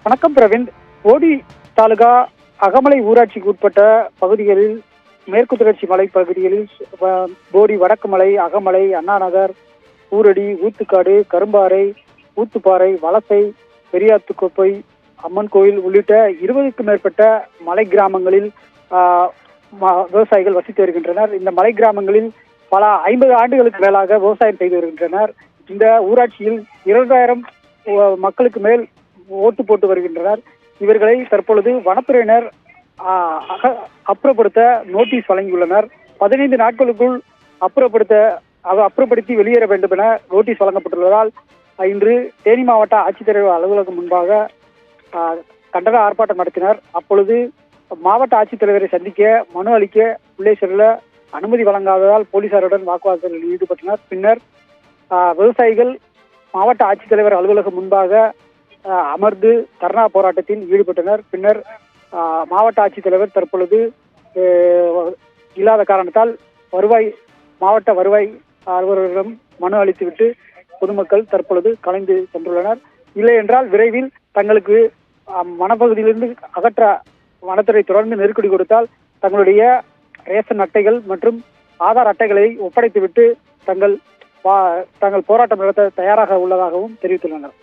வணக்கம் பிரவீன். போடி தாலுகா அகமலை ஊராட்சிக்கு உட்பட்ட பகுதிகளில் மேற்கு தொடர்ச்சி மலை பகுதிகளில் போடி வடக்கு மலை, அகமலை, அண்ணாநகர், ஊரடி, ஊத்துக்காடு, கரும்பாறை, ஊத்துப்பாறை, வலசை, பெரியாத்துக்கோப்பை, அம்மன் கோயில் உள்ளிட்ட 20க்கும் மேற்பட்ட மலை கிராமங்களில் விவசாயிகள் வசித்து வருகின்றனர். இந்த மலை கிராமங்களில் பல 50 ஆண்டுகளுக்கு மேலாக விவசாயம் செய்து வருகின்றனர். இந்த ஊராட்சியில் 20,000 மக்களுக்கு மேல் ஓட்டு போட்டு வருகின்றனர். இவர்களை தற்பொழுது வனத்துறையினர் அப்புறப்படுத்த நோட்டீஸ் வழங்கியுள்ளனர். 15 நாட்களுக்குள் அப்புறப்படுத்தி வெளியேற வேண்டும் என நோட்டீஸ் வழங்கப்பட்டுள்ளதால் இன்று தேனி மாவட்ட ஆட்சித்தலைவர் அலுவலகம் முன்பாக கண்டன ஆர்ப்பாட்டம் நடத்தினர். அப்பொழுது மாவட்ட ஆட்சித்தலைவரை சந்திக்க மனு அளிக்க உள்ளே செல்ல அனுமதி வழங்காததால் போலீசாருடன் வாக்குவாதத்தில் ஈடுபட்டனர். பின்னர் விவசாயிகள் மாவட்ட ஆட்சித்தலைவர் அலுவலகம் முன்பாக அமர்ந்து தர்ணா போராட்டத்தில் ஈடுபட்டனர். பின்னர் மாவட்ட ஆட்சித்தலைவர் தற்பொழுது இல்லாத காரணத்தால் மாவட்ட வருவாய் அலுவலரிடம் மனு அளித்துவிட்டு பொதுமக்கள் தற்பொழுது கலைந்து சென்றுள்ளனர். இல்லை என்றால் விரைவில் தங்களுக்கு வனப்பகுதியிலிருந்து அகற்ற வனத்துறை தொடர்ந்து நெருக்கடி கொடுத்தால் தங்களுடைய ரேஷன் அட்டைகள் மற்றும் ஆதார் அட்டைகளை ஒப்படைத்துவிட்டு தங்கள் போராட்டம் நடத்த தயாராக உள்ளதாகவும் தெரிவித்துள்ளனர்.